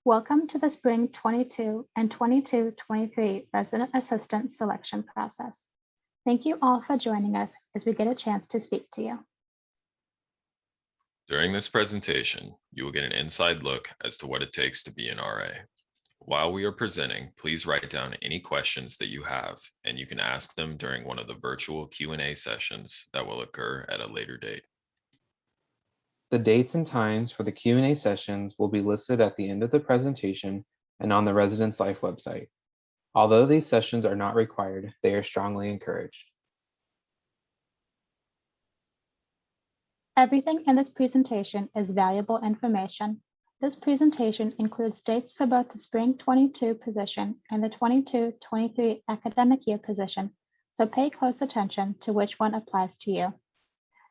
Welcome to the Spring 22 and 22-23 Resident Assistant Selection process. Thank you all for joining us as we get a chance to speak to you. During this presentation, you will get an inside look as to what it takes to be an RA. While we are presenting, please write down any questions that you have, and you can ask them during one of the virtual Q&A sessions that will occur at a later date. The dates and times for the Q&A sessions will be listed at the end of the presentation and on the Residence Life website. Although these sessions are not required, they are strongly encouraged. Everything in this presentation is valuable information. This presentation includes dates for both the Spring 22 position and the 22-23 academic year position, so pay close attention to which one applies to you.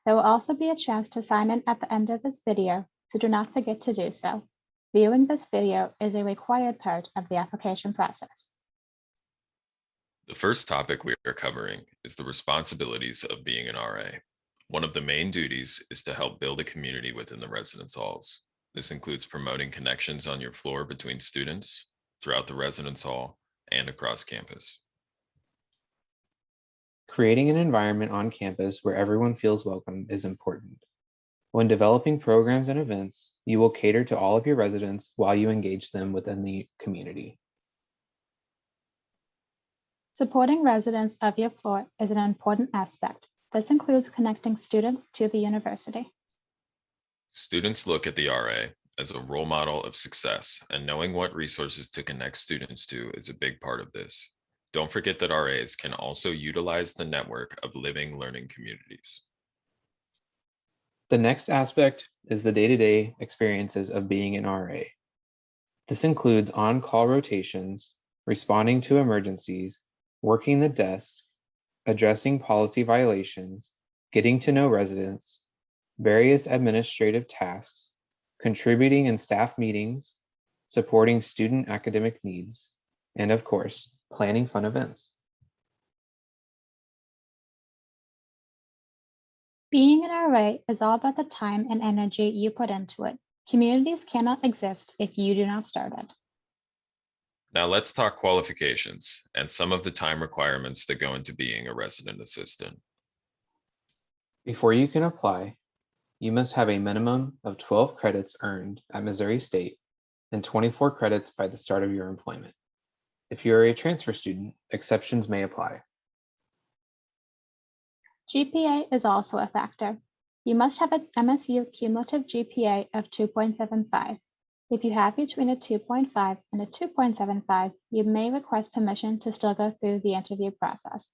There will also be a chance to sign in at the end of this video, so do not forget to do so. Viewing this video is a required part of the application process. The first topic we are covering is the responsibilities of being an RA. One of the main duties is to help build a community within the residence halls. This includes promoting connections on your floor between students, throughout the residence hall, and across campus. Creating an environment on campus where everyone feels welcome is important. When developing programs and events, you will cater to all of your residents while you engage them within the community. Supporting residents of your floor is an important aspect. This includes connecting students to the university. Students look at the RA as a role model of success, and knowing what resources to connect students to is a big part of this. Don't forget that RAs can also utilize the network of living learning communities. The next aspect is the day-to-day experiences of being an RA. This includes on-call rotations, responding to emergencies, working the desk, addressing policy violations, getting to know residents, various administrative tasks, contributing in staff meetings, supporting student academic needs, and of course, planning fun events. Being an RA is all about the time and energy you put into it. Communities cannot exist if you do not start it. Now let's talk qualifications and some of the time requirements that go into being a resident assistant. Before you can apply, you must have a minimum of 12 credits earned at Missouri State and 24 credits by the start of your employment. If you are a transfer student, exceptions may apply. GPA is also a factor. You must have an MSU cumulative GPA of 2.75. If you have between a 2.5 and a 2.75, you may request permission to still go through the interview process.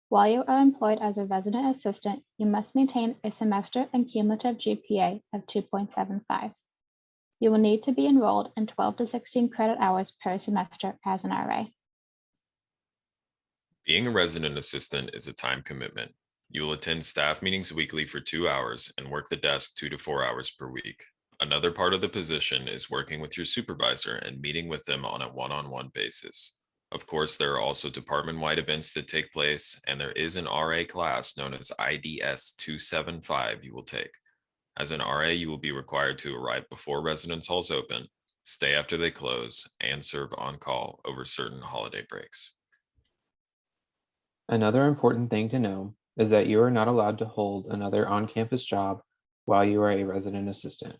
While you are employed as a resident assistant, you must maintain a semester and cumulative GPA of 2.75. You will need to be enrolled in 12 to 16 credit hours per semester as an RA. Being a resident assistant is a time commitment. You will attend staff meetings weekly for 2 hours and work the desk 2 to 4 hours per week. Another part of the position is working with your supervisor and meeting with them on a one-on-one basis. Of course, there are also department-wide events that take place, and there is an RA class known as IDS 275 you will take. As an RA, you will be required to arrive before residence halls open, stay after they close, and serve on call over certain holiday breaks. Another important thing to know is that you are not allowed to hold another on-campus job while you are a resident assistant.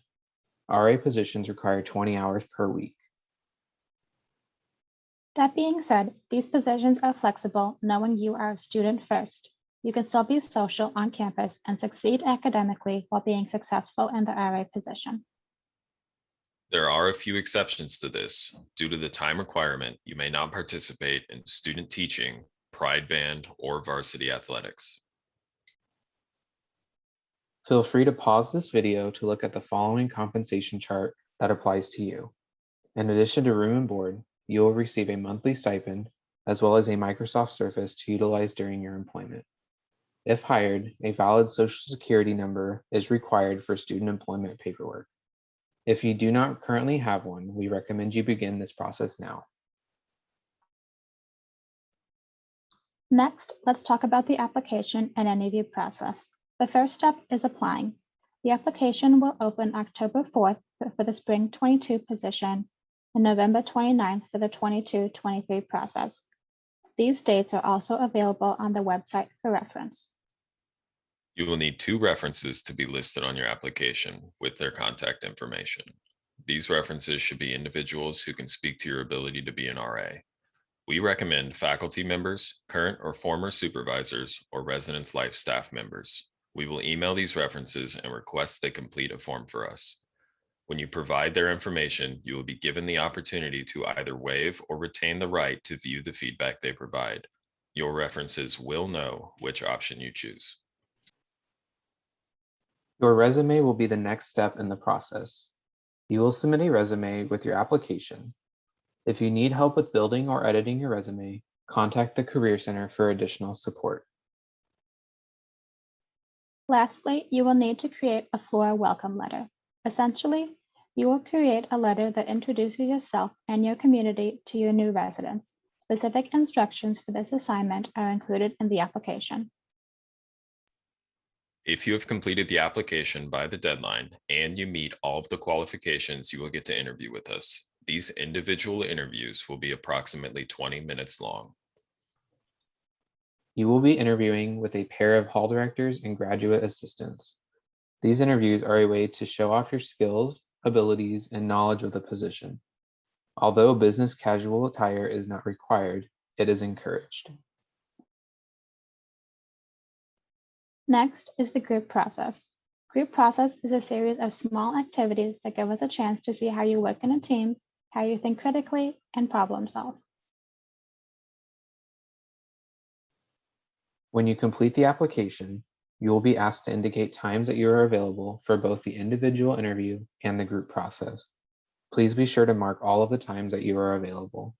RA positions require 20 hours per week. That being said, these positions are flexible, knowing you are a student first. You can still be social on campus and succeed academically while being successful in the RA position. There are a few exceptions to this. Due to the time requirement, you may not participate in student teaching, pride band, or varsity athletics. Feel free to pause this video to look at the following compensation chart that applies to you. In addition to room and board, you will receive a monthly stipend as well as a Microsoft Surface to utilize during your employment. If hired, a valid Social Security number is required for student employment paperwork. If you do not currently have one, we recommend you begin this process now. Next, let's talk about the application and interview process. The first step is applying. The application will open October 4th for the Spring 22 position and November 29th for the 22-23 process. These dates are also available on the website for reference. You will need 2 references to be listed on your application with their contact information. These references should be individuals who can speak to your ability to be an RA. We recommend faculty members, current or former supervisors, or residence life staff members. We will email these references and request they complete a form for us. When you provide their information, you will be given the opportunity to either waive or retain the right to view the feedback they provide. Your references will know which option you choose. Your resume will be the next step in the process. You will submit a resume with your application. If you need help with building or editing your resume, contact the Career Center for additional support. Lastly, you will need to create a floor welcome letter. Essentially, you will create a letter that introduces yourself and your community to your new residents. Specific instructions for this assignment are included in the application. If you have completed the application by the deadline and you meet all of the qualifications, you will get to interview with us. These individual interviews will be approximately 20 minutes long. You will be interviewing with a pair of hall directors and graduate assistants. These interviews are a way to show off your skills, abilities, and knowledge of the position. Although business casual attire is not required, it is encouraged. Next is the group process. Group process is a series of small activities that give us a chance to see how you work in a team, how you think critically, and problem solve. When you complete the application, you will be asked to indicate times that you are available for both the individual interview and the group process. Please be sure to mark all of the times that you are available.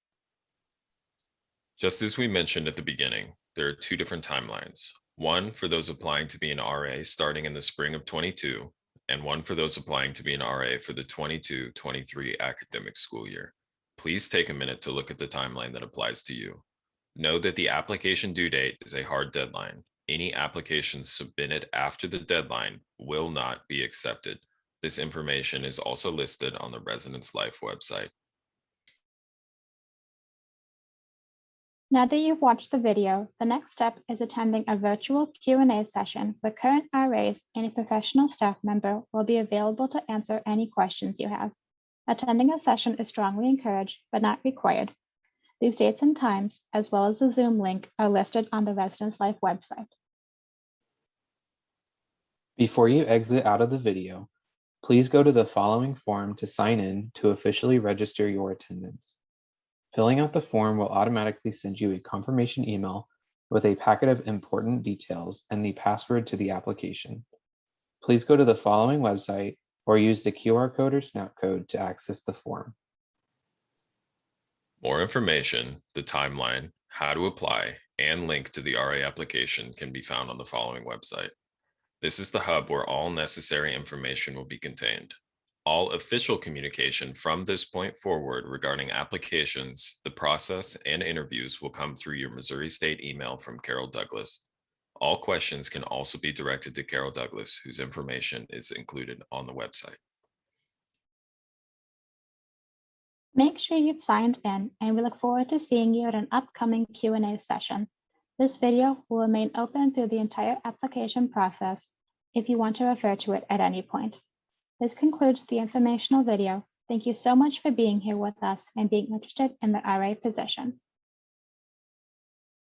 Just as we mentioned at the beginning, there are 2 different timelines. One for those applying to be an RA starting in the spring of 22, and one for those applying to be an RA for the 22-23 academic school year. Please take a minute to look at the timeline that applies to you. Know that the application due date is a hard deadline. Any applications submitted after the deadline will not be accepted. This information is also listed on the Residence Life website. Now that you've watched the video, the next step is attending a virtual Q&A session where current RAs and a professional staff member will be available to answer any questions you have. Attending a session is strongly encouraged, but not required. These dates and times, as well as the Zoom link, are listed on the Residence Life website. Before you exit out of the video, please go to the following form to sign in to officially register your attendance. Filling out the form will automatically send you a confirmation email with a packet of important details and the password to the application. Please go to the following website or use the QR code or snap code to access the form. More information, the timeline, how to apply, and link to the RA application can be found on the following website. This is the hub where all necessary information will be contained. All official communication from this point forward regarding applications, the process, and interviews will come through your Missouri State email from Carol Douglas. All questions can also be directed to Carol Douglas, whose information is included on the website. Make sure you've signed in, and we look forward to seeing you at an upcoming Q&A session. This video will remain open through the entire application process if you want to refer to it at any point. This concludes the informational video. Thank you so much for being here with us and being interested in the RA position.